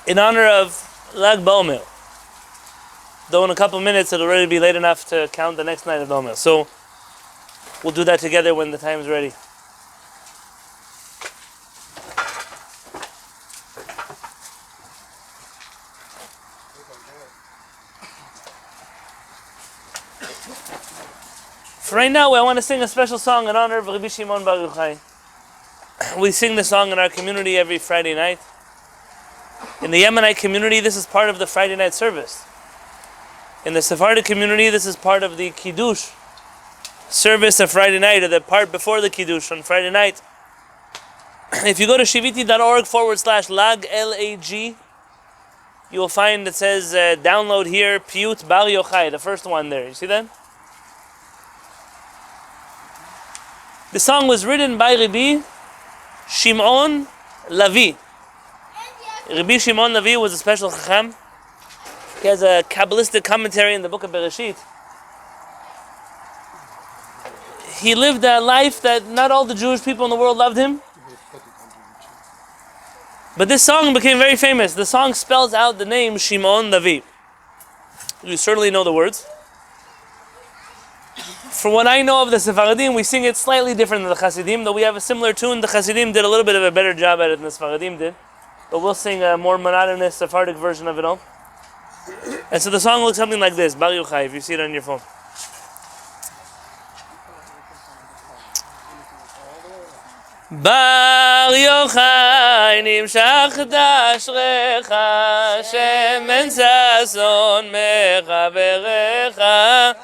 in honor of Lag BaOmer. Though in a couple minutes it'll already be late enough to count the next night of Omer. So we'll do that together when the time is ready. For right now, I want to sing a special song in honor of Rabbi Shimon Bar Yochai. We sing the song in our community every Friday night. In the Yemenite community, this is part of the Friday night service. In the Sephardic community, this is part of the Kiddush service of Friday night, or the part before the Kiddush on Friday night. If you go to shiviti.org/lag, L-A-G, you will find it says download here, Piyut Bar Yochai, the first one there. You see that? The song was written by Rabbi Shimon Levi. Rabbi Shimon Levi was a special chacham. He has a Kabbalistic commentary in the book of Bereshit. He lived a life that not all the Jewish people in the world loved him. But this song became very famous. The song spells out the name Shimon Levi. You certainly know the words. From what I know of the Sephardim, we sing it slightly different than the Hasidim, though we have a similar tune. The Hasidim did a little bit of a better job at it than the Sephardim did. But we'll sing a more monotonous Sephardic version of it all. And so the song looks something like this, Bar Yochai, if you see it on your phone. Bar Yochai nimshach dashrecha, shemen sason mechaverecha,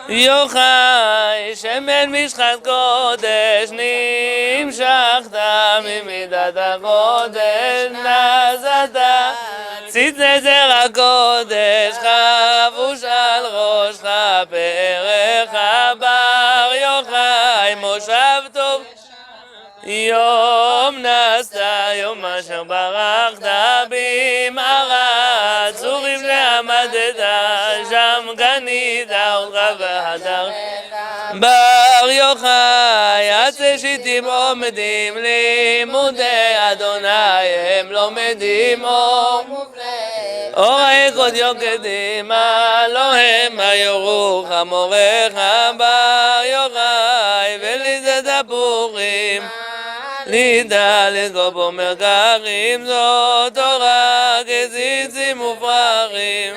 Yochai shemen mishchat kodesh, nimshachta mimidat hakodesh, nazata ציטה זרע הקודש, חבוש על ראשך, פארך בר יוחאי, מושב טוב, יום נסתה, יום אשר ברכת במערה, צורים לעמדת, שם גנית אותך והדר. בר יוחאי, עצי שיטים עומדים, לימודי אדוני הם לומדים אור. אורי קוד יוקדים, לא הם היורוך, המורך בר יוחאי, ולידת הפורים, לידה לגוב אומר גרים, זאת תורה כציצים ופרחים,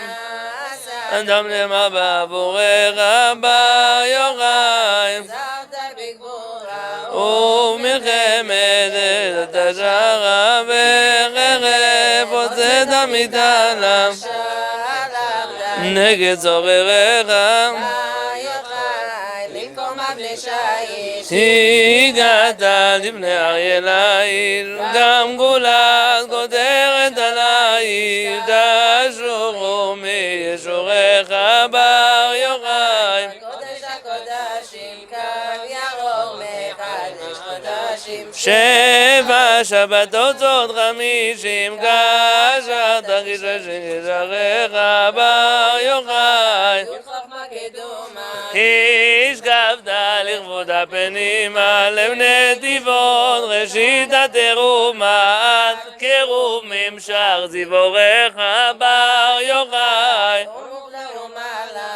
אדם למה בעבורך בר יוחאי, ומלחמת את השערה וחרב הוצאת מטענם נגד צורריך הגעת לבני אריה לעיר, גם גולת כותרת על העיר, תשורו מישורך בר יוחאי, שבע שבתות עוד 50, כאשר תרגיש שגזרך בר יוחאי, השקפת לכבוד הפנימה, לב נתיבות ראשית התרומה, את קירוב ממשך זיבורך בר יוחאי,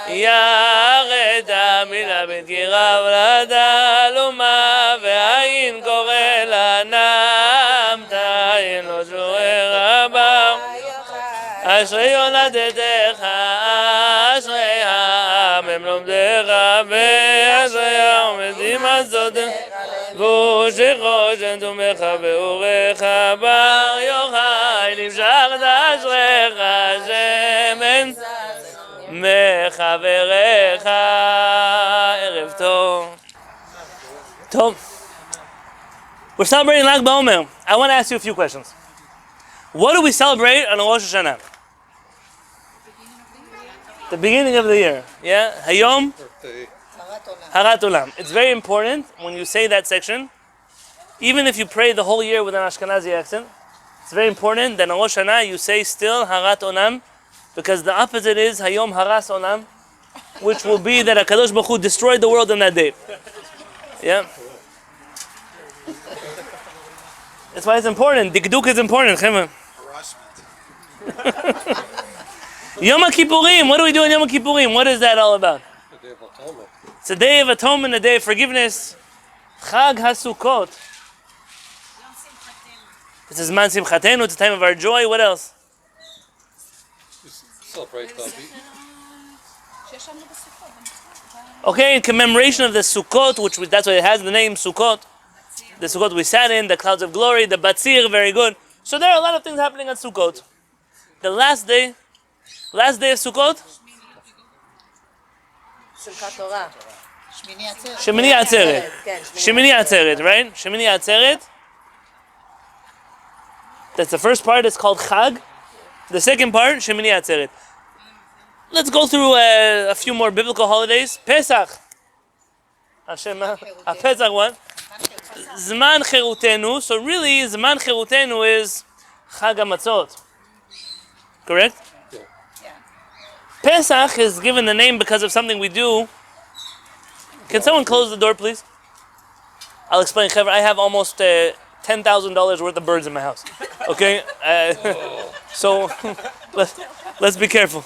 ירד המילה בקרב לדלומה, והעין קורא לה נמת, אין לו שורר בר, אשרי יולדתך, אשרי העם הם לומדיך, ואשרי העומדים עצותיך, ושכו שם תומך ואורך בר יוחאי, נמשכת אשריך שמן מחבריך. ערב טוב. טוב. We're celebrating Lag BaOmer. I want to ask you a few questions. What do we celebrate on Rosh Hashanah? The beginning of the year. Yeah? Hayom? Harat Olam. It's very important when you say that section, even if you pray the whole year with an Ashkenazi accent, it's very important that on Rosh Hashanah you say still Harat Olam, because the opposite is Hayom Haras Olam, which will be that HaKadosh Baruch Hu destroyed the world on that day. Yeah? That's why it's important. Dikduk is important. Yom Kippurim. What do we do on Yom Kippurim? What is that all about? The Day of Atonement. It's a day of atonement, a day of forgiveness. Chag HaSukkot. This is Man Simchatenu. It's a time of our joy. What else? Celebrate Rabbi. Okay, in commemoration of the Sukkot, that's why it has the name Sukkot. The Sukkot we sat in, the clouds of glory, the Batzir, very good. So there are a lot of things happening on Sukkot. The last day of Sukkot, Simchat Torah. Shemini Atzeret. Shemini Atzeret, right? Shemini Atzeret. That's the first part. It's called Chag. The second part, Shemini Atzeret. Let's go through a few more biblical holidays. Pesach. Pesach one. Zman Cherutenu. So really, Zman Cherutenu is Chag HaMatzot. Correct? Yeah. Pesach is given the name because of something we do. Can someone close the door, please? I'll explain. I have almost $10,000 worth of birds in my house. Okay? So let's be careful.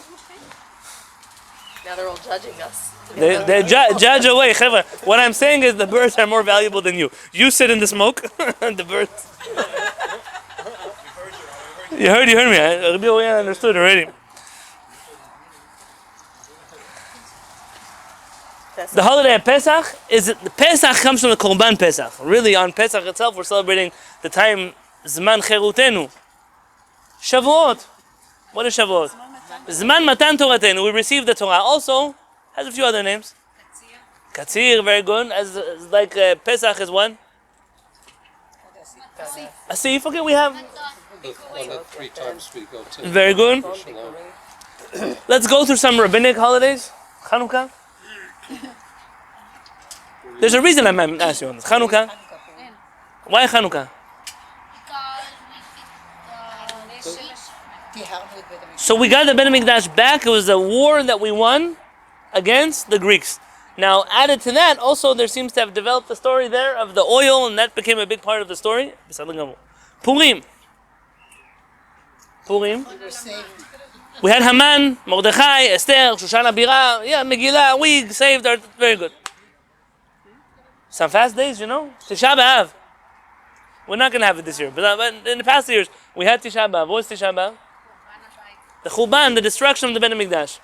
Now they're all judging us. They judge away. What I'm saying is the birds are more valuable than you. You sit in the smoke, the birds. You heard me. Rabbi understood already. The holiday of Pesach Pesach comes from the Korban Pesach. Really, on Pesach itself, we're celebrating the time Zman Cherutenu. Shavuot. What is Shavuot? Zman Matan Toratenu. We receive the Torah. Also has a few other names. Katzir, very good. As like Pesach is one. Asif. Okay, we have. The one that 3 times we go to. Very good. Shalom. Let's go through some rabbinic holidays. Chanukah. There's a reason I'm asking you on this. Chanukah. Why Chanukah? So we got the Bet HaMikdash back. It was a war that we won against the Greeks. Now, added to that, also there seems to have developed the story there of the oil, and that became a big part of the story. Purim. We had Haman, Mordechai, Esther, Shoshana Bira, Megillah, we saved our... Very good. Some fast days, Tisha B'Av. We're not going to have it this year, but in the past years, we had Tisha B'Av. What was Tisha B'Av? The Churban, the destruction of the Bet HaMikdash.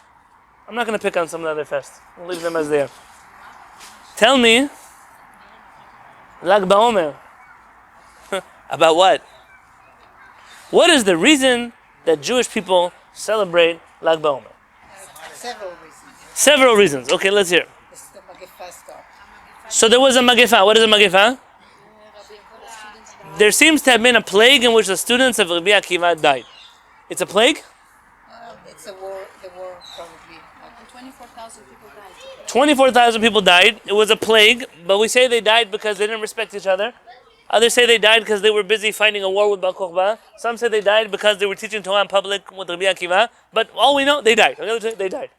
I'm not going to pick on some of the other fasts. We'll leave them as they are. Tell me, Lag BaOmer. About what? What is the reason that Jewish people celebrate Lag BaOmer? Several reasons. Okay, let's hear. So there was a Magefa. What is a Magefa? There seems to have been a plague in which the students of Rabbi Akiva died. It's a plague? It's a war, the war probably. 24,000 people died. 24,000 people died. It was a plague, but we say they died because they didn't respect each other. Others say they died because they were busy fighting a war with Bar Kokhba. Some say they died because they were teaching Torah in public with Rabbi Akiva. But all we know, they died. They died.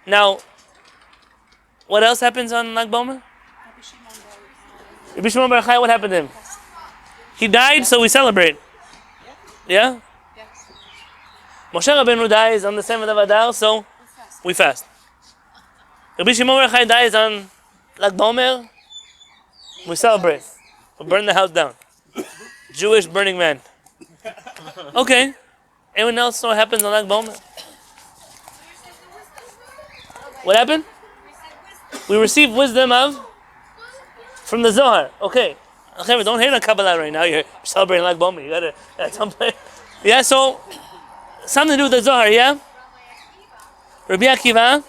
Now, what else happens on Lag BaOmer? Rabbi Shimon Bar Yochai, what happened to him? He died, so we celebrate. Yeah? Moshe Rabbeinu dies on the 7th of Adar, so we fast. Rabbi Shimon Bar Yochai dies on Lag BaOmer, we celebrate. We burn the house down. Jewish Burning Man. Okay. Anyone else know what happens on Lag BaOmer? What happened? We receive wisdom from the Zohar. Okay. Don't hate on Kabbalah right now. You're celebrating Lag BaOmer. You gotta at some point. Yeah, so something to do with the Zohar, yeah? Rabbi Akiva.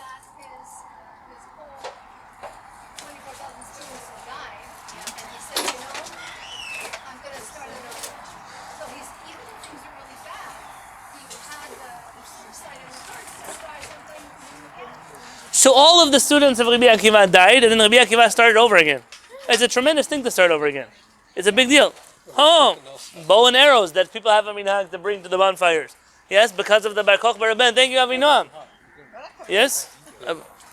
So all of the students of Rabbi Akiva died, and then Rabbi Akiva started over again. It's a tremendous thing to start over again. It's a big deal. Oh, bow and arrows that people have to bring to the bonfires. Yes, because of the Bar Kokhba Rabban. Thank you, Avinoam. Yes,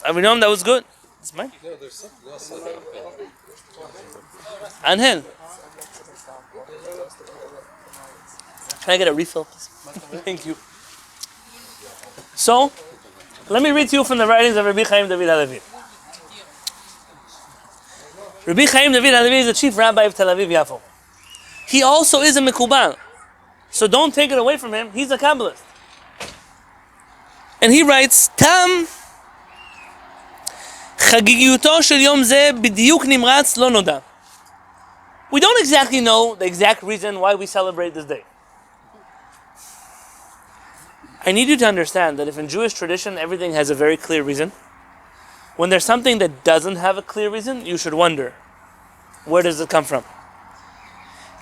Avinoam, that was good. It's mine. No, there's something else I think. Anhel. Can I get a refill, please? Thank you. So, let me read to you from the writings of Rabbi Chaim David HaLevi. Rabbi Chaim David HaLevi is the chief rabbi of Tel Aviv Yafo. He also is a Mekubal. So don't take it away from him. He's a Kabbalist. And he writes, Tam חגיגיותו של יום זה בדיוק נמרץ לא נודע. We don't exactly know the exact reason why we celebrate this day. I need you to understand that if in Jewish tradition everything has a very clear reason, when there's something that doesn't have a clear reason, you should wonder, where does it come from?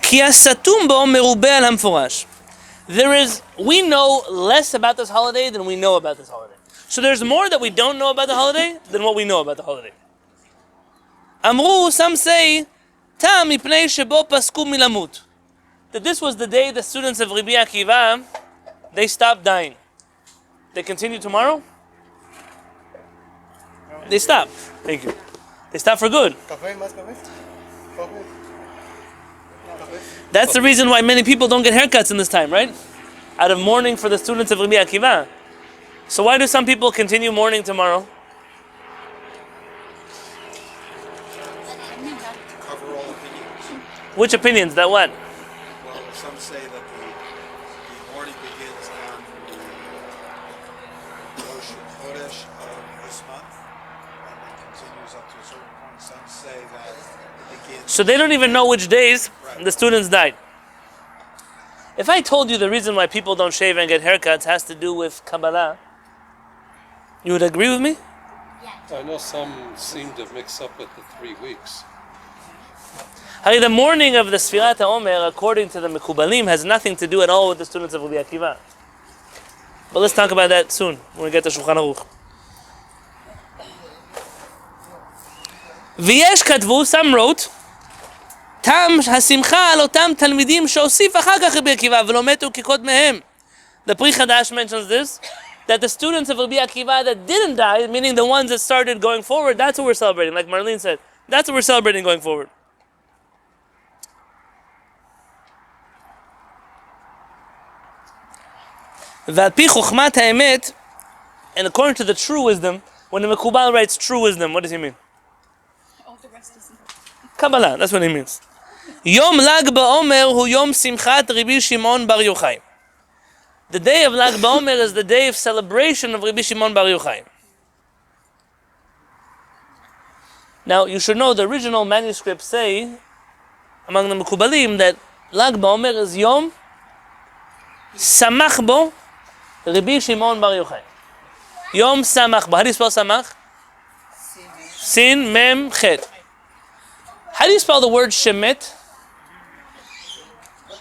כי הסתום בו מרובה על המפורש. We know less about this holiday than we know about this holiday. So there's more that we don't know about the holiday than what we know about the holiday. אמרו, some say, תם מפני שבו פסקו מלמות. That this was the day the students of Rabbi Akiva, they stopped dying. They continue tomorrow? They stop. Thank you. They stop for good. That's the reason why many people don't get haircuts in this time, right? Out of mourning for the students of Rabbi Akiva. So why do some people continue mourning tomorrow? Cover all opinions. Which opinions? That what? Well, some say that the mourning begins on the Rosh Chodesh of this month and then continues up to a certain point. Some say that it begins. So they don't even know which days the students died. If I told you the reason why people don't shave and get haircuts has to do with Kabbalah, you would agree with me? I know some seem to mix up with the 3 weeks. The mourning of the Sfirat Omer, according to the Mekubalim, has nothing to do at all with the students of Rabbi Akiva. But let's talk about that soon, when we get to Shulchan Aruch. ויש כתבו, some wrote, תם השמחה על אותם תלמידים שהוסיף אחר כך רבי עקיבא ולא מתו כקודמיהם. The Pri Chadash mentions this, that the students of Rabbi Akiva that didn't die, meaning the ones that started going forward, that's what we're celebrating, like Marlene said. That's what we're celebrating going forward. ועל פי חוכמת האמת, and according to the true wisdom, when the Mekubal writes true wisdom, what does he mean? All the rest isn't. Kabbalah, that's what he means. יום ל"ג בעומר הוא יום שמחת רבי שמעון בר יוחאי. The day of Lag BaOmer is the day of celebration of Rabbi Shimon Bar Yochai. Now, you should know the original manuscripts say, among the Mekubalim, that Lag BaOmer is Yom Samach Bo Rabbi Shimon Bar Yochai. Yom Samach Bo. How do you spell Samach? Sin Mem Chet. How do you spell the word Shemet?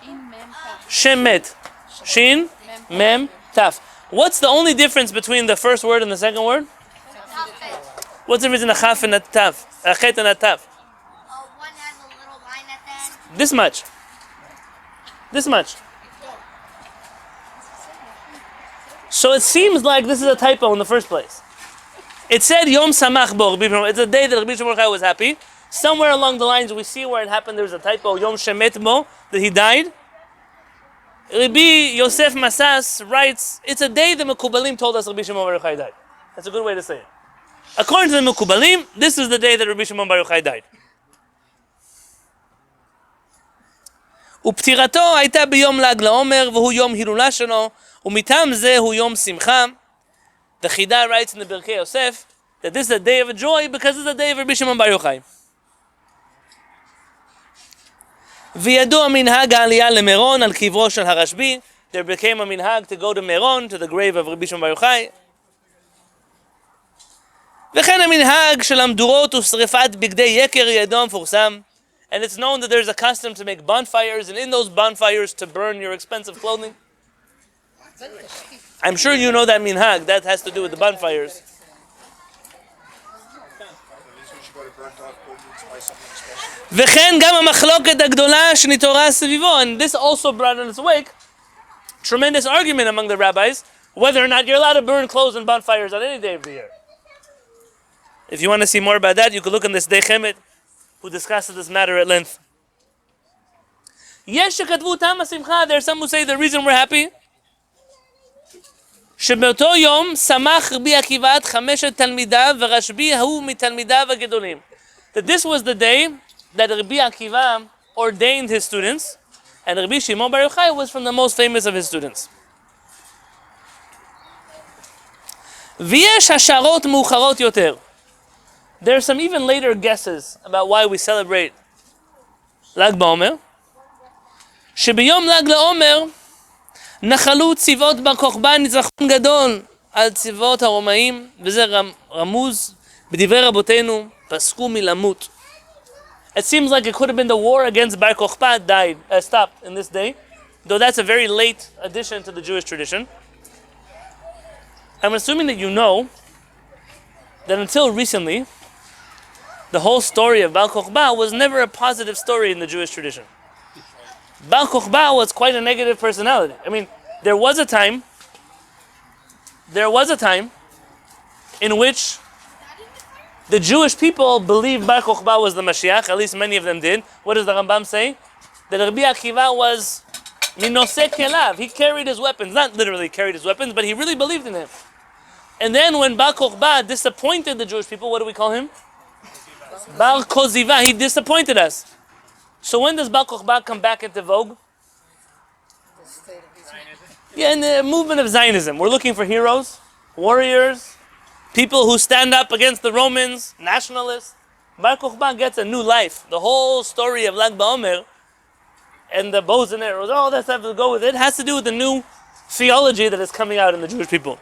Shin mem kaf. Shemet. Shin Mem Taf. What's the only difference between the first word and the second word? What's the difference in a Chaf and a Taf? A Chet and a Taf? One has a little line at the end. This much. This much. So it seems like this is a typo in the first place. It said Yom Samach Bo. It's a day that Rabbi Shimon was happy. Somewhere along the lines we see where it happened there's a typo, Yom Shemet Bo, that he died. Rabbi Yosef Masas writes, it's a day the Mekubalim told us Rabbi Shimon Bar Yochai died. That's a good way to say it. According to the Mekubalim, this is the day that Rabbi Shimon Bar Yochai died. ופטירתו הייתה ביום ל"ג לעומר והוא יום הילולה שלו ומטעם זה הוא יום שמחה. The Chida writes in the Birkei Yosef that this is a day of joy because it's a day of Rabbi Shimon Bar Yochai. וידוע מנהג העלייה למירון על קברו של הרשב"י. There became a minhag to go to Meron, to the grave of Rabbi Shimon Bar Yochai. וכן המנהג של המדורות ושריפת בגדי יקר ידוע מפורסם. And it's known that there's a custom to make bonfires, and in those bonfires to burn your expensive clothing. I'm sure you know that minhag. That has to do with the bonfires. At least we should go to burnt off clothing by something special. וכן גם המחלוקת הגדולה שנתעוררה סביבו, and this also brought in its wake tremendous argument among the rabbis whether or not you're allowed to burn clothes and bonfires on any day of the year. If you want to see more about that, you can look in this Dei Chemet, who discusses this matter at length. There are some who say the reason we're happy שבאותו יום שמח רבי עקיבא את חמשת תלמידיו ורשב"י ההוא מתלמידיו הגדולים. That this was the day that Rabbi Akiva ordained his students, and Rabbi Shimon Bar Yochai was from the most famous of his students. ויש השערות מאוחרות יותר. There are some even later guesses about why we celebrate Lag BaOmer. שביום ל"ג לעומר נחלו צבאות בר כוכבא ניצחון גדול על צבאות הרומאים, וזה רמוז בדברי רבותינו, פסקו מלמות. It seems like it could have been the war against Bar Kokhba stopped in this day, though that's a very late addition to the Jewish tradition. I'm assuming that you know that until recently, the whole story of Bar Kokhba was never a positive story in the Jewish tradition. Bar Kokhba was quite a negative personality. I mean, there was a time in which the Jewish people believed Bar Kokhba was the Mashiach, at least many of them did. What does the Rambam say? That Rabbi Akiva was minose kelav. He carried his weapons, not literally carried his weapons, but he really believed in him. And then when Bar Kokhba disappointed the Jewish people, what do we call him? Bar Koziva. He disappointed us. So when does Bar Kokhba come back into vogue? Yeah, in the movement of Zionism. We're looking for heroes, warriors, people who stand up against the Romans, nationalists. Bar Kokhba gets a new life. The whole story of Lag BaOmer and the bows and arrows, all that stuff to go with it, has to do with the new theology that is coming out in the Jewish people.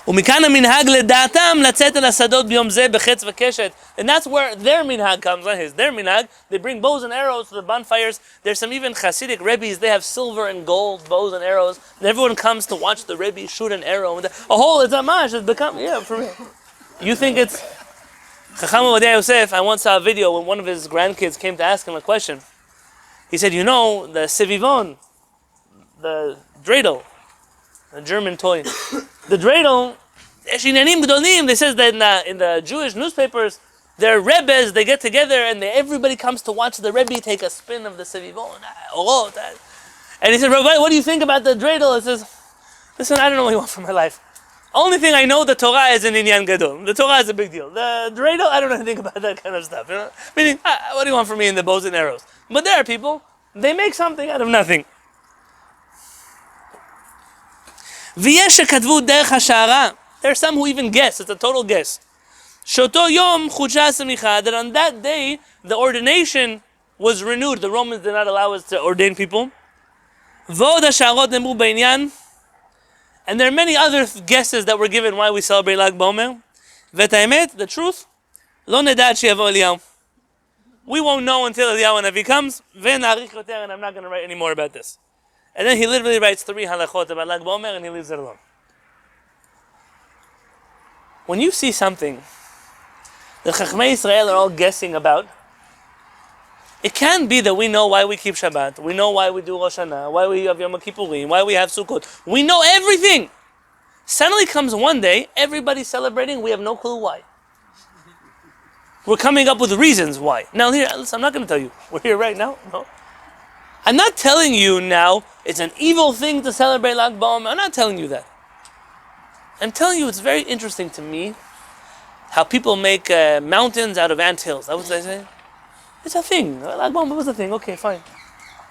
ומכאן המנהג לדעתם לצאת אל השדות ביום זה בחץ וקשת. And that's where their minhag comes, not his. Their minhag, they bring bows and arrows to the bonfires. There's some even Hasidic Rebbes, they have silver and gold bows and arrows. And everyone comes to watch the Rebbe shoot an arrow. And it's a maj, it's become, yeah, for real. You think it's... Chacham Ovadia Yosef, I once saw a video when one of his grandkids came to ask him a question. He said, you know, the Sevivon, the dreidel, the German toy. The dreidel, they says that in the Jewish newspapers, their rebbes, they get together and everybody comes to watch the rebbe take a spin of the sevivon. And he said, Rabbi, what do you think about the dreidel? He says, listen, I don't know what you want from my life. Only thing I know, the Torah is an inyan gadol. The Torah is a big deal. The dreidel, I don't know anything about that kind of stuff. You know? Meaning, what do you want from me in the bows and arrows? But there are people, they make something out of nothing. ויש שכתבו דרך השערה. There are some who even guess, it's a total guess. שאותו יום חודשה הסמיכה, that on that day, the ordination was renewed. The Romans did not allow us to ordain people. ועוד השערות נאמרו בעניין. And there are many other guesses that were given why we celebrate Lag BaOmer. ואת האמת, the truth, לא נדע עד שיבוא אליהו. We won't know until Eliyahu Hanavi comes, ונאריך יותר, and I'm not going to write any more about this. And then he literally writes 3 halachot about Lag BaOmer and he leaves it alone. When you see something that Chachmei Israel are all guessing about, it can be that we know why we keep Shabbat, we know why we do Rosh Hashanah, why we have Yom Kippurim, why we have Sukkot. We know everything. Suddenly comes one day, everybody's celebrating, we have no clue why. We're coming up with reasons why. Now here, listen, I'm not going to tell you. We're here right now. No. I'm not telling you now it's an evil thing to celebrate Lag BaOmer. I'm not telling you that. I'm telling you it's very interesting to me how people make mountains out of anthills. That's what I say. It's a thing. Lag BaOmer was a thing. Okay, fine.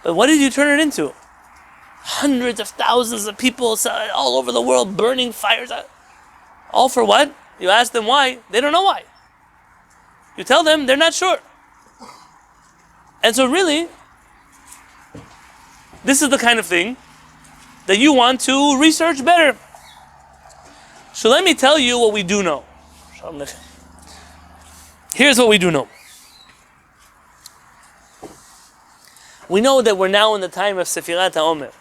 But what did you turn it into? Hundreds of thousands of people all over the world burning fires. All for what? You ask them why. They don't know why. You tell them, they're not sure. And so really, this is the kind of thing that you want to research better. So let me tell you what we do know. Here's what we do know. We know that we're now in the time of Sefirat HaOmer.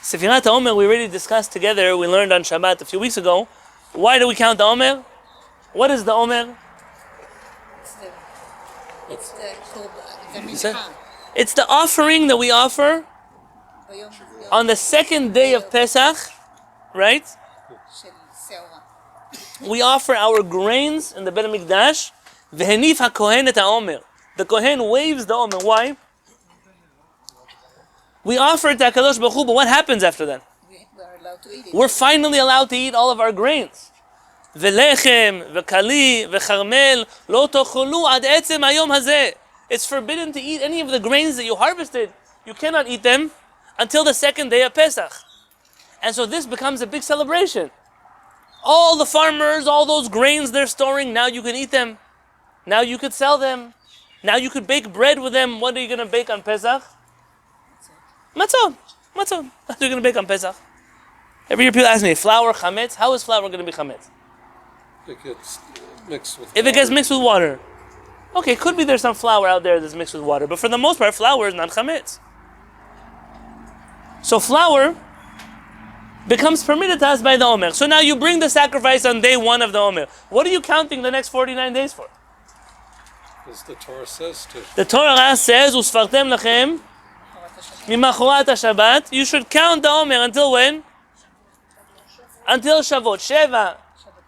Sefirat HaOmer we already discussed together, we learned on Shabbat a few weeks ago. Why do we count the Omer? What is the Omer? It's the minhag. It's the offering that we offer On the second day of Pesach, right? של שעורה. We offer our grains in the Bet HaMikdash. V'henif HaKohen et HaOmer. The Kohen waves the Omer. Why? We offer it to HaKadosh Baruch Hu, but what happens after that? We are allowed to eat it. We're finally allowed to eat all of our grains. V'lechem, v'kali, v'charmel, lo tocholu ad etzem hayom hazeh. It's forbidden to eat any of the grains that you harvested. You cannot eat them until the second day of Pesach. And so this becomes a big celebration. All the farmers, all those grains they're storing, now you can eat them. Now you could sell them. Now you could bake bread with them. What are you going to bake on Pesach? Matzot. Matzot. What are you going to bake on Pesach? Every year people ask me, flour, chametz? How is flour going to be chametz? It gets mixed with If it gets mixed with water. Okay, could be there's some flour out there that's mixed with water, but for the most part, flour is not chametz. So flour becomes permitted to us by the Omer. So now you bring the sacrifice on day 1 of the Omer. What are you counting the next 49 days for? as the Torah says to. The Torah says, "Usfartem lachem mimachorat Shabbat." You should count the Omer until when? Until Shavuot. Sheva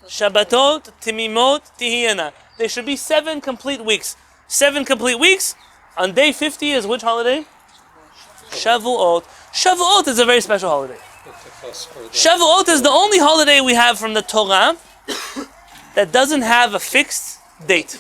Shabbatot Timimot Tihiyena. There should be 7 complete weeks. 7 complete weeks. On day 50 is which holiday? Shavuot. Shavuot is a very special holiday. Shavuot is the only holiday we have from the Torah that doesn't have a fixed date.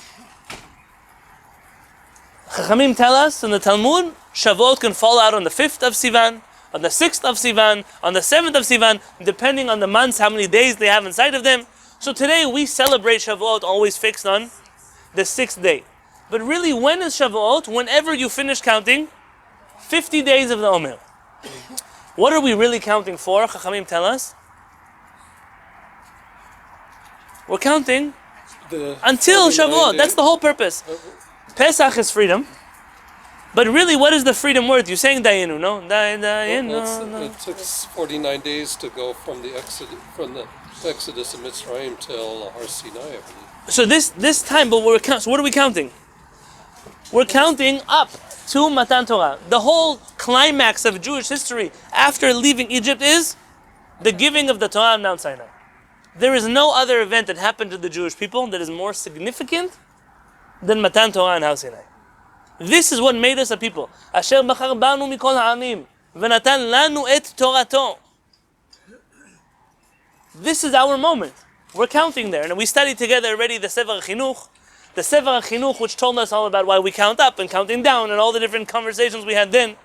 Chachamim tell us in the Talmud, Shavuot can fall out on the 5th of Sivan, on the 6th of Sivan, on the 7th of Sivan, depending on the months, how many days they have inside of them. So today we celebrate Shavuot always fixed on the 6th day. But really, when is Shavuot? Whenever you finish counting 50 days of the Omer. What are we really counting for? Chachamim tell us. We're counting until Shavuot. Days. That's the whole purpose. Pesach is freedom. But really, what is the freedom worth? You're saying Dayenu, no? Dayenu. It took 49 days to go from the Exodus of Mitzrayim till Har Sinai, I believe. So this time, but so what are we counting? We're counting up to Matan Torah. The whole climax of Jewish history after leaving Egypt is the giving of the Torah on Mount Sinai. There is no other event that happened to the Jewish people that is more significant than Matan Torah and Har Sinai. This is what made us a people. Asher bachar banu mikol ha'amim v'natan lanu et Torato. This is our moment. We're counting there, and we studied together already the Sefer Chinuch. The Sefer Chinuch, which told us all about why we count up and counting down and all the different conversations we had then.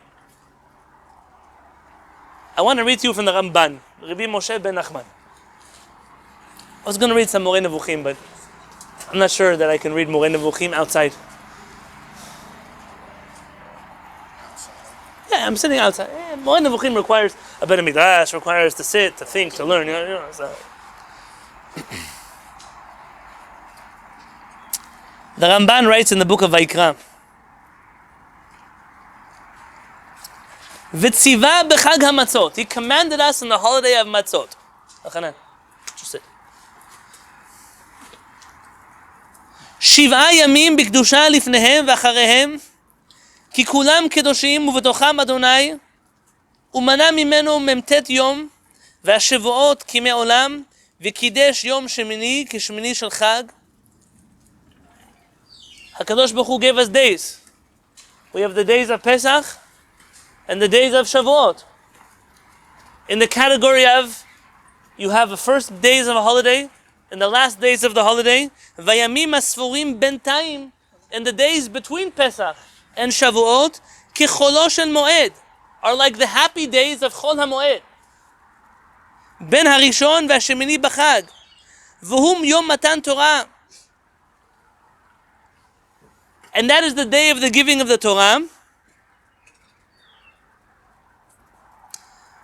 I want to read to you from the Ramban, Rabbi Moshe ben Nachman. I was going to read some Moreh Nevuchim, but I'm not sure that I can read Moreh Nevuchim outside. Yeah, I'm sitting outside. Moreh Nevuchim requires a Bet HaMikdash, requires to sit, to think, to learn. You know, so. The Ramban writes in the book of Vayikra, V'tziva b'chag hamatzot. He commanded us on the holiday of matzot. Achanan, just sit. Shiv'a yamim b'kedusha lifnehem v'acharehem, ki kulam kedoshim u'v'tocham Adonai, u'mana mimenu memtet yom, v'ashevuot ki me'olam, v'kidesh yom shemini k'shemini shel chag. HaKadosh Baruch Hu gave us days. We have the days of Pesach and the days of Shavuot. In the category of, you have the first days of a holiday and the last days of the holiday. Vayamim asfurim bentayim, and the days between Pesach and Shavuot, ki cholo shel moed, are like the happy days of Chol HaMoed. Ben harishon v'hashemini b'chag, v'hum yom matan Torah. And that is the day of the giving of the Torah.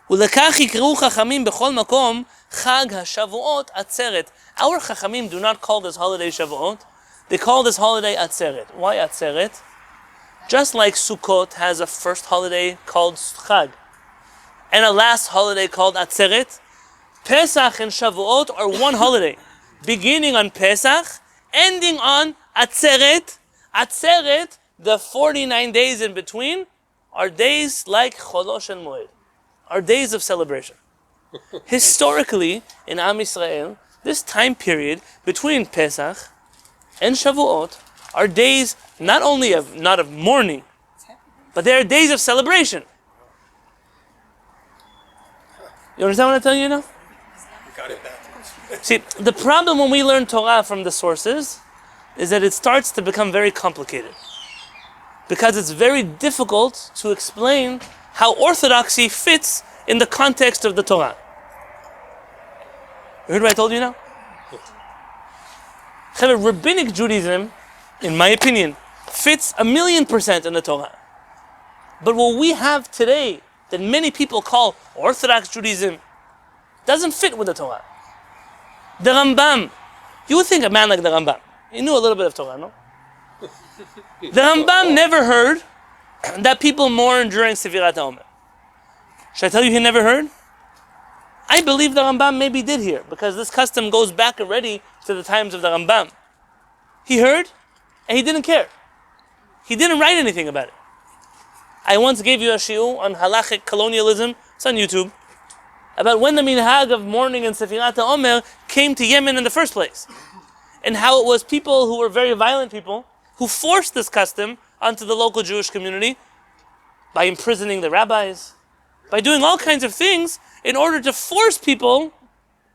ולכך יקראו חכמים בכל מקום חג השבועות עצרת. Our חכמים do not call this holiday Shavuot. They call this holiday Atzeret. Why Atzeret? Just like Sukkot has a first holiday called Chag and a last holiday called Atzeret, Pesach and Shavuot are one holiday, beginning on Pesach, ending on Atzeret. Atzeret, the 49 days in between, are days like Cholosh and Moed. are days of celebration. Historically, in Am Yisrael, this time period between Pesach and Shavuot are days not only not of mourning, but they are days of celebration. You understand what I'm telling you now? Got it back. See, the problem when we learn Torah from the sources is that it starts to become very complicated. Because it's very difficult to explain how Orthodoxy fits in the context of the Torah. You heard what I told you now? Rabbinic Judaism, in my opinion, fits 1,000,000% in the Torah. But what we have today, that many people call Orthodox Judaism, doesn't fit with the Torah. The Rambam, you would think a man like the Rambam, he knew a little bit of Torah, no? The Rambam never heard that people mourn during Sefirat Omer. Should I tell you he never heard? I believe the Rambam maybe did hear, because this custom goes back already to the times of the Rambam. He heard, and he didn't care. He didn't write anything about it. I once gave you a shiur on halachic colonialism, it's on YouTube, about when the minhag of mourning in Sefirat Omer came to Yemen in the first place. And how it was people who were very violent people who forced this custom onto the local Jewish community by imprisoning the rabbis, by doing all kinds of things in order to force people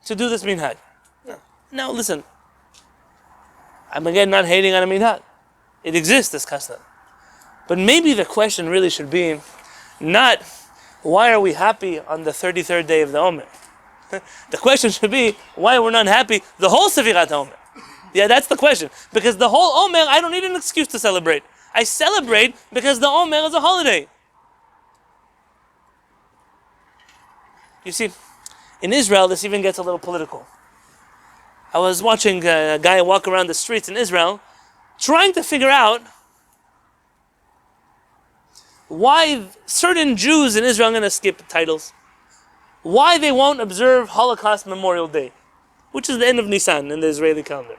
to do this minhag. Now listen, I'm again not hating on a minhag. It exists, this custom. But maybe the question really should be not why are we happy on the 33rd day of the Omer? The question should be why we're not happy the whole Sefirat Omer. Yeah, that's the question. Because the whole Omer, I don't need an excuse to celebrate. I celebrate because the Omer is a holiday. You see, in Israel, this even gets a little political. I was watching a guy walk around the streets in Israel trying to figure out why certain Jews in Israel, I'm going to skip titles, why they won't observe Holocaust Memorial Day, which is the end of Nisan in the Israeli calendar.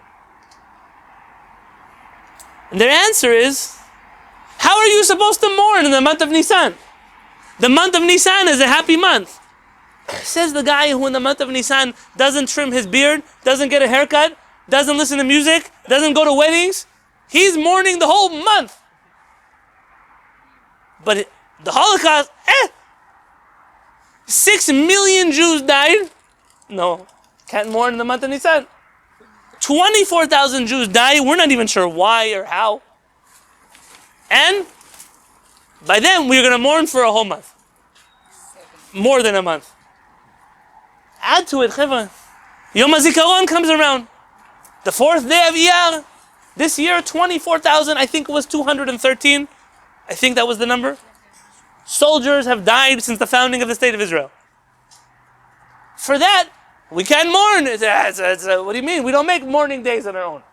And their answer is, how are you supposed to mourn in the month of Nisan? The month of Nisan is a happy month. Says the guy who in the month of Nisan doesn't trim his beard, doesn't get a haircut, doesn't listen to music, doesn't go to weddings. He's mourning the whole month. But the Holocaust, 6 million Jews died. No, can't mourn in the month of Nisan. 24,000 Jews died. We're not even sure why or how. And by then, we're going to mourn for a whole month. More than a month. Add to it, Chevron. Yom HaZikaron comes around. The 4th day of Iyar. This year, 24,000, I think it was 213. I think that was the number. Soldiers have died since the founding of the State of Israel. For that, we can't mourn. What do you mean? We don't make mourning days on our own.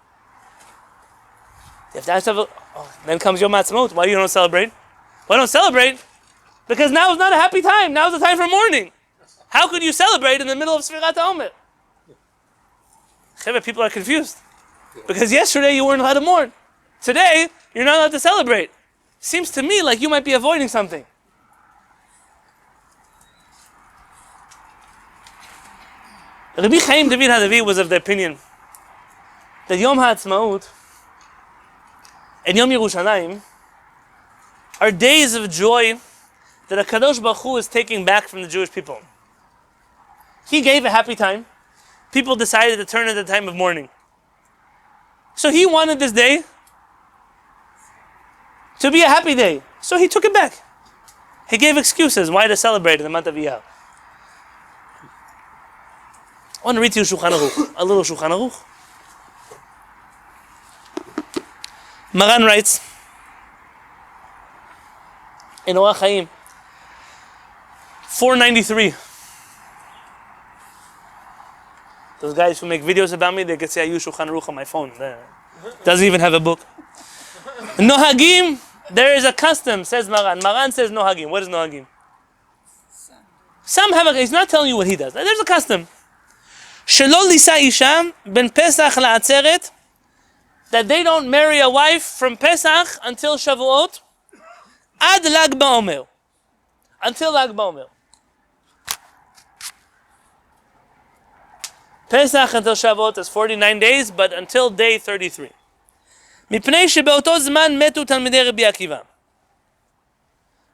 If that's then comes Yom HaAtzmaut. Why you don't celebrate? Why don't celebrate? Because now is not a happy time. Now is the time for mourning. How could you celebrate in the middle of Sefirat Omer? People are confused. Because yesterday you weren't allowed to mourn. Today, you're not allowed to celebrate. Seems to me like you might be avoiding something. Rabbi Chaim David HaLevi was of the opinion that Yom HaAtzmaut and Yom Yerushalayim are days of joy that HaKadosh Baruch Hu is taking back from the Jewish people. He gave a happy time. People decided to turn it into a time of mourning. So he wanted this day to be a happy day. So he took it back. He gave excuses why to celebrate in the month of Iyar. I want to read to you Shulchan Aruch, a little Shulchan Aruch. Maran writes in Orach Chaim 493. Those guys who make videos about me, they can say I use Shulchan Aruch on my phone. Doesn't even have a book. Nohagim, there is a custom, says Maran. Maran says Nohagim. What is Nohagim? Some have he's not telling you what he does. There's a custom. Shelo lisa isha ben Pesach la'atzeret, that they don't marry a wife from Pesach until Shavuot, ad Lag BaOmer, until Lag BaOmer. Pesach until Shavuot is 49 days, but until day 33. מפני שבאותו זמן מתו תלמידי רבי עקיבא.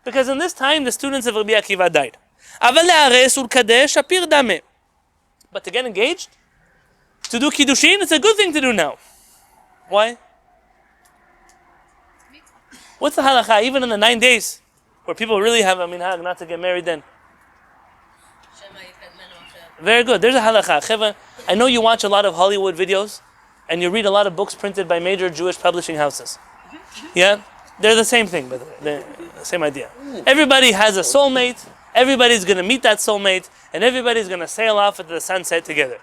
Because in this time, the students of Rabbi Akiva died. אבל להרס ולקדש הפיר דמה. But to get engaged, to do kiddushin, it's a good thing to do now. Why? What's the halakha? Even in the 9 days, where people really have a minhag not to get married then. Very good. There's a halakha. Cheva, I know you watch a lot of Hollywood videos, and you read a lot of books printed by major Jewish publishing houses. Yeah? They're the same thing, by the way. They're the same idea. Everybody has a soulmate. Everybody's going to meet that soulmate, and everybody's going to sail off into the sunset together.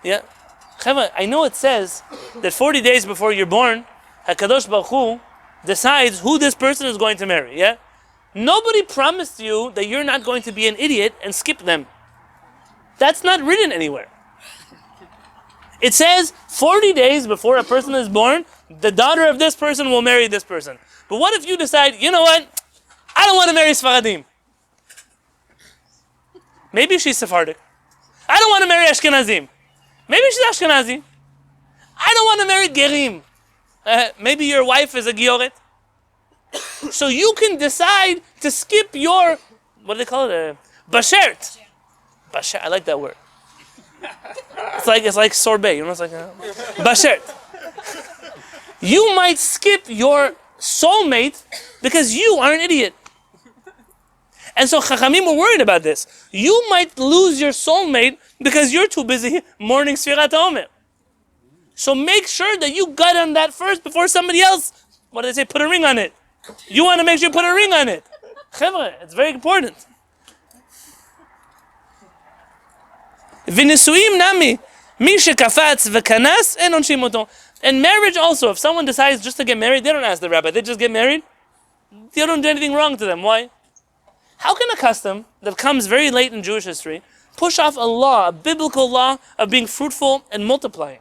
Yeah? Cheva, I know it says that 40 days before you're born, HaKadosh Baruch Hu decides who this person is going to marry. Yeah? Nobody promised you that you're not going to be an idiot and skip them. That's not written anywhere. It says 40 days before a person is born, the daughter of this person will marry this person. But what if you decide, you know what? I don't want to marry Sfaradim. Maybe she's Sephardic. I don't want to marry Ashkenazim. Maybe she's Ashkenazi. I don't want to marry Gerim. Maybe your wife is a Gioret. So you can decide to skip your, what do they call it? Bashert. Bashert, I like that word. It's like sorbet, you know, it's like bashert. You might skip your soulmate because you are an idiot. And so Chachamim were worried about this. You might lose your soulmate because you're too busy mourning Sfirat Omer. So make sure that you gut on that first before somebody else, what do they say, put a ring on it. You want to make sure you put a ring on it. Chevra, it's very important. V'nisuim nami, mi shekafats v'kanas en onshim oto. And marriage also, if someone decides just to get married, they don't ask the rabbi, they just get married. They don't do anything wrong to them. Why? How can a custom that comes very late in Jewish history push off a law, a biblical law of being fruitful and multiplying?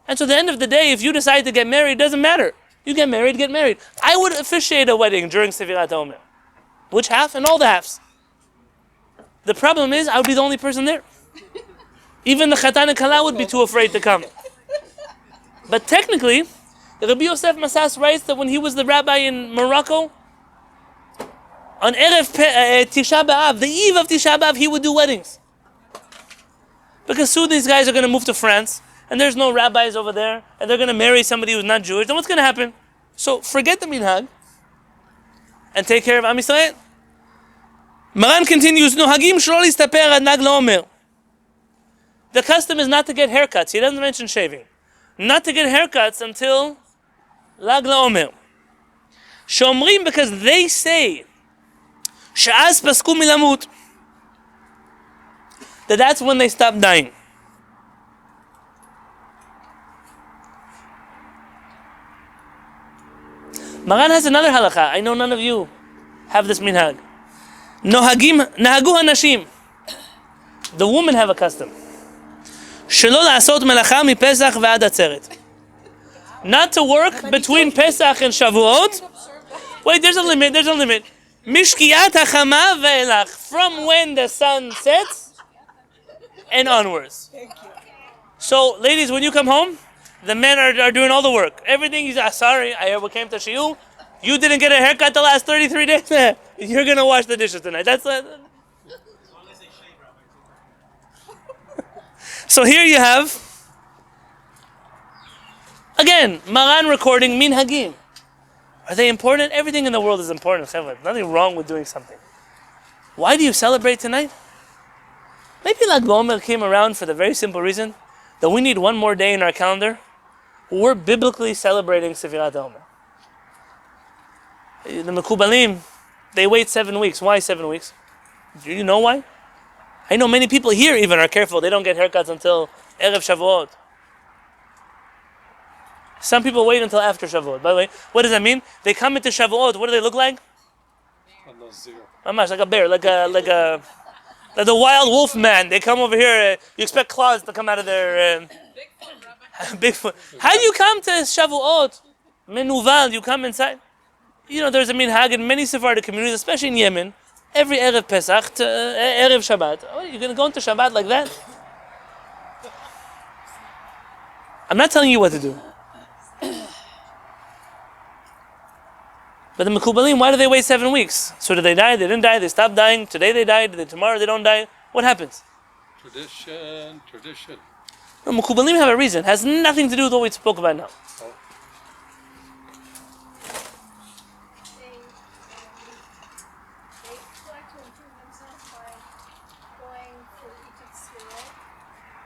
And so at the end of the day, if you decide to get married, it doesn't matter. You get married, get married. I would officiate a wedding during Sefirat Omer. Which half? And all the halves. The problem is, I would be the only person there. Even the Chatan and Kala would be too afraid to come. But technically, Rabbi Yosef Masas writes that when he was the rabbi in Morocco, on Erev Tisha B'Av, the eve of Tisha B'Av, he would do weddings. Because soon these guys are going to move to France, and there's no rabbis over there, and they're going to marry somebody who's not Jewish, then what's going to happen? So forget the minhag, and take care of Am Yisrael. Maran continues, Nohagim shlo listaper ad Lag BaOmer. The custom is not to get haircuts. He doesn't mention shaving. Not to get haircuts until Lag BaOmer. Shomrim, because they say, Sha'az pasku milamut, that's when they stop dying. Maran has another halakha. I know none of you have this minhag. Nahagu hanashim. The women have a custom. Shelo la'asot melacha mipesach v'ad atzeret. Not to work between Pesach and Shavuot. Wait, there's a limit. Mishkiyat hachama ve'elach. From when the sun sets and onwards. So, ladies, when you come home, the men are doing all the work. Everything is, sorry, we came to Shiur. You didn't get a haircut the last 33 days. You're going to wash the dishes tonight. That's So here you have, again, Maran recording minhagim. Are they important? Everything in the world is important. Nothing wrong with doing something. Why do you celebrate tonight? Maybe Lag BaOmer came around for the very simple reason that we need one more day in our calendar. We're biblically celebrating Sefirat Omer. The Mekubalim, they wait 7 weeks. Why 7 weeks? Do you know why? I know many people here even are careful. They don't get haircuts until Erev Shavuot. Some people wait until after Shavuot. By the way, what does that mean? They come into Shavuot. What do they look like? Like a bear, like the wild wolf man. They come over here. You expect claws to come out of their Bigfoot. How do you come to Shavuot? Menuval, you come inside. You know, there's a minhag in many Sephardic communities, especially in Yemen. Every Erev Pesach to Erev Shabbat. Oh, you're going to go into Shabbat like that? I'm not telling you what to do. But the Mekubalim, why do they wait 7 weeks? So did they die? They didn't die. They stopped dying. Today they died. Tomorrow they don't die. What happens? Tradition. No, Mekubalim have a reason. It has nothing to do with what we spoke about now. They try to improve themselves by going through Egypt's Shiur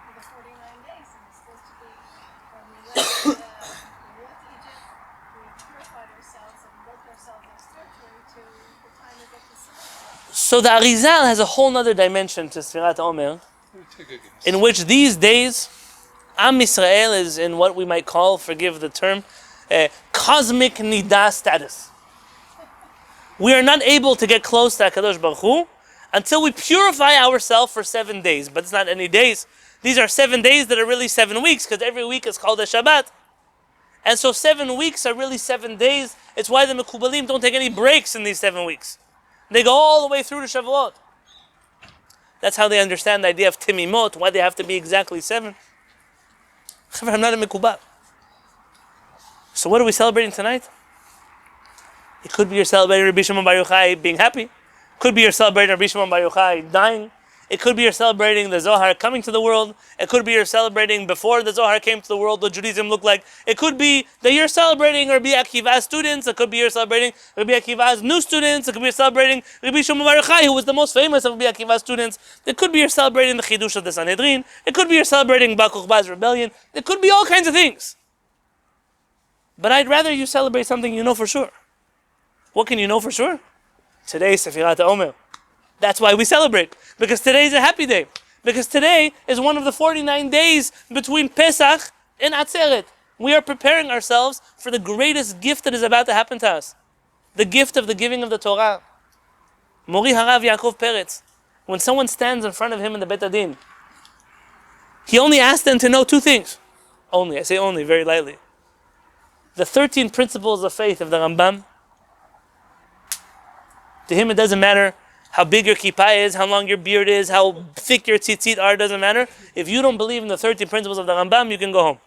for the 49 days. And it's supposed to be when we left Egypt, we purified ourselves and built ourselves up spiritually to the time we get to Shiur. So the Arizal has a whole other dimension to Sfirat Omer, in which these days, Am Yisrael is in what we might call, forgive the term, cosmic nida status. We are not able to get close to HaKadosh Baruch Hu until we purify ourselves for 7 days. But it's not any days. These are 7 days that are really 7 weeks, because every week is called a Shabbat. And so 7 weeks are really 7 days. It's why the Mekubalim don't take any breaks in these 7 weeks. They go all the way through to Shavuot. That's how they understand the idea of Timimot, why they have to be exactly 7. I'm not a Mekubal. So what are we celebrating tonight? It could be you're celebrating Rabbi Shimon Bar Yochai being happy. It could be you're celebrating Rabbi Shimon Bar Yochai dying. It could be you're celebrating the Zohar coming to the world. It could be you're celebrating before the Zohar came to the world what Judaism looked like. It could be that you're celebrating Rabbi Akiva's students. It could be you're celebrating Rabbi Akiva's new students. It could be you're celebrating Rabbi Shimon Bar Yochai, who was the most famous of Rabbi Akiva's students. It could be you're celebrating the Chidush of the Sanhedrin. It could be you're celebrating Bar Kokhba's rebellion. It could be all kinds of things. But I'd rather you celebrate something you know for sure. What can you know for sure? Today is Sefirat Omer. That's why we celebrate. Because today is a happy day. Because today is one of the 49 days between Pesach and Atzeret. We are preparing ourselves for the greatest gift that is about to happen to us. The gift of the giving of the Torah. Mori Harav Yaakov Peretz. When someone stands in front of him in the Bet Adin, he only asked them to know 2 things. Only, I say only, very lightly. The 13 principles of faith of the Rambam. To him it doesn't matter how big your kippah is, how long your beard is, how thick your tzitzit are, doesn't matter. If you don't believe in the 13 principles of the Rambam, you can go home.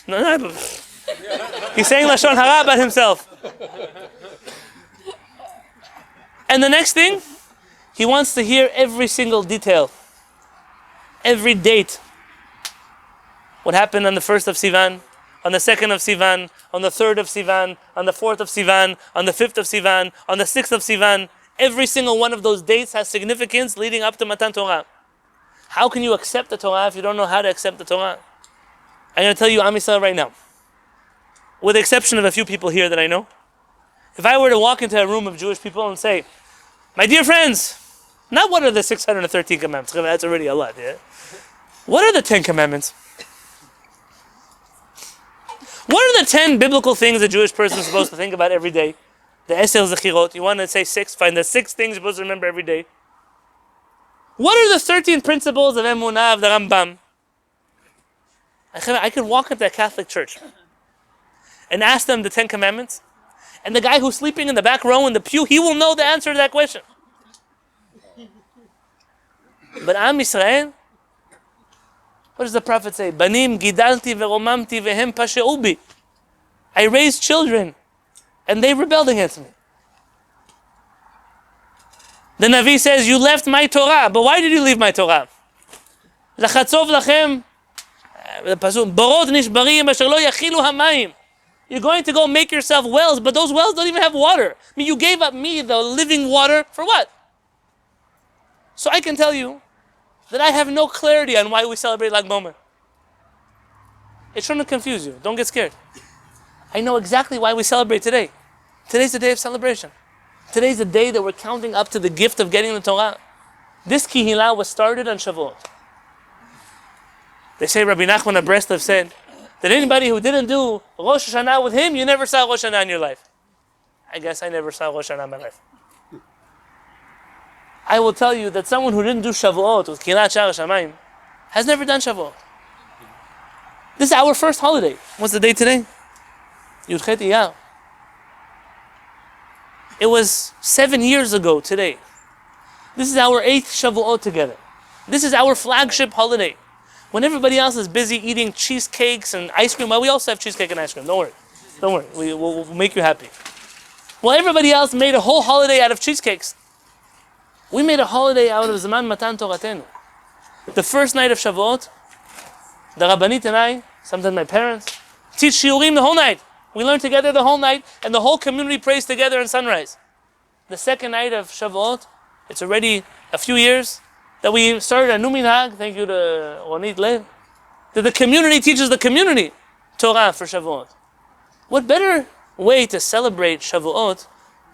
No. He's saying Lashon Hara about himself. And the next thing, he wants to hear every single detail. Every date. What happened on the 1st of Sivan, on the 2nd of Sivan, on the 3rd of Sivan, on the 4th of Sivan, on the 5th of Sivan, on the 6th of Sivan. Every single one of those dates has significance leading up to Matan Torah. How can you accept the Torah if you don't know how to accept the Torah? I'm going to tell you Am Yisrael right now. With the exception of a few people here that I know. If I were to walk into a room of Jewish people and say, my dear friends, not what are the 613 commandments, that's already a lot, yeah? What are the 10 commandments? What are the 10 biblical things a Jewish person is supposed to think about every day? The Esel Zechirot. You want to say 6? Find the 6 things you're supposed to remember every day. What are the 13 principles of Emunah of the Rambam? I could walk into a Catholic church and ask them the 10 commandments, and the guy who's sleeping in the back row in the pew, he will know the answer to that question. But Am Yisrael, what does the prophet say? Banim gidalti veromamti vehem pashe'u bi. I raised children, and they rebelled against me. The Navi says, you left my Torah. But why did you leave my Torah? Lachatzov lachem, borot nishbarim asher lo yachilu hamayim. You're going to go make yourself wells, but those wells don't even have water. I mean, you gave up me, the living water, for what? So I can tell you that I have no clarity on why we celebrate Lag BaOmer. It shouldn't confuse you. Don't get scared. I know exactly why we celebrate today. Today's the day of celebration. Today's the day that we're counting up to the gift of getting the Torah. This Kehillat was started on Shavuot. They say Rabbi Nachman of Breslov said that anybody who didn't do Rosh Hashanah with him, you never saw Rosh Hashanah in your life. I guess I never saw Rosh Hashanah in my life. I will tell you that someone who didn't do Shavuot with Kehillat Shaar HaShamayim has never done Shavuot. This is our first holiday. What's the date today? Yudchet Iyar. It was 7 years ago today. This is our 8th Shavuot together. This is our flagship holiday. When everybody else is busy eating cheesecakes and ice cream, well, we also have cheesecake and ice cream. Don't worry. We'll make you happy. Well, everybody else made a whole holiday out of cheesecakes. We made a holiday out of Zaman Matan Toratenu. The first night of Shavuot, the Rabbanit and I, sometimes my parents, teach Shiurim the whole night. We learn together the whole night, and the whole community prays together in sunrise. The second night of Shavuot, it's already a few years that we started a new minhag, thank you to Ronit Lev, that the community teaches the community Torah for Shavuot. What better way to celebrate Shavuot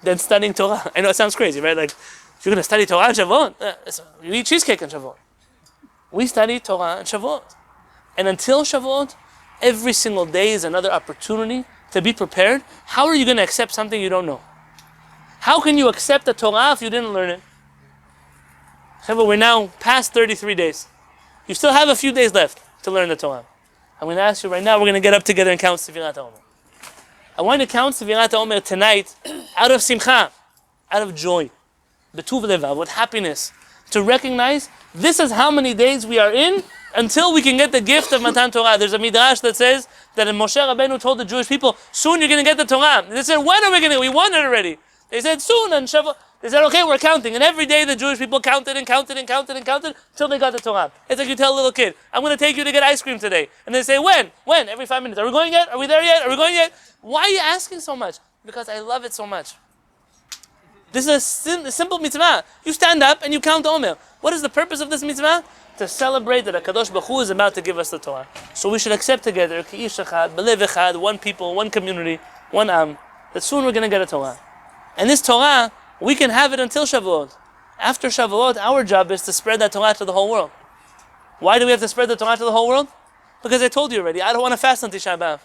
than studying Torah? I know it sounds crazy, right? Like, if you're going to study Torah on Shavuot, you eat cheesecake on Shavuot. We study Torah on Shavuot. And until Shavuot, every single day is another opportunity to be prepared. How are you going to accept something you don't know? How can you accept the Torah if you didn't learn it? We're now past 33 days. You still have a few days left to learn the Torah. I'm going to ask you right now, we're going to get up together and count Sefirat Omer. I want to count Sefirat Omer tonight out of simcha, out of joy, b'tuv levav, with happiness, to recognize this is how many days we are in until we can get the gift of Matan Torah. There's a midrash that says that Moshe Rabbeinu told the Jewish people, soon you're going to get the Torah. They said, when are we going to? We won it already. They said, soon, and Shavuot. They said, okay, we're counting. And every day the Jewish people counted and counted and counted and counted until they got the Torah. It's like you tell a little kid, I'm going to take you to get ice cream today. And they say, when? When? Every 5 minutes. Are we going yet? Are we there yet? Are we going yet? Why are you asking so much? Because I love it so much. This is a simple mitzvah. You stand up and you count Omer. What is the purpose of this mitzvah? To celebrate that HaKadosh Baruch Hu is about to give us the Torah. So we should accept together, Ki'ish Echad, Belev Echad, one people, one community, one Am, that soon we're going to get a Torah. And this Torah, we can have it until Shavuot. After Shavuot, our job is to spread that Torah to the whole world. Why do we have to spread the Torah to the whole world? Because I told you already, I don't want to fast on Tisha B'Av.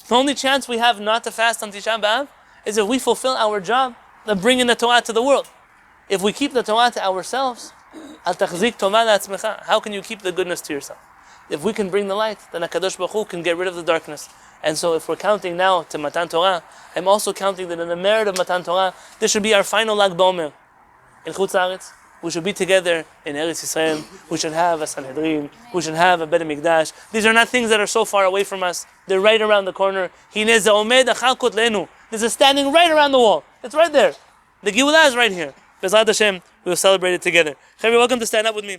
The only chance we have not to fast on Tisha B'Av is if we fulfill our job of bringing the Torah to the world. If we keep the Torah to ourselves, al tachzik tova la'atzmecha, how can you keep the goodness to yourself? If we can bring the light, then HaKadosh Baruch Hu can get rid of the darkness. And so if we're counting now to Matan Torah, I'm also counting that in the merit of Matan Torah, this should be our final Lag BaOmer. In Chutz La'aretz, we should be together in Eretz Yisrael. We should have a Sanhedrin. We should have a Beit HaMikdash. These are not things that are so far away from us. They're right around the corner. There's a standing right around the wall. It's right there. The Geulah is right here. B'ezrat Hashem, we will celebrate it together. Rabbi, welcome to stand up with me.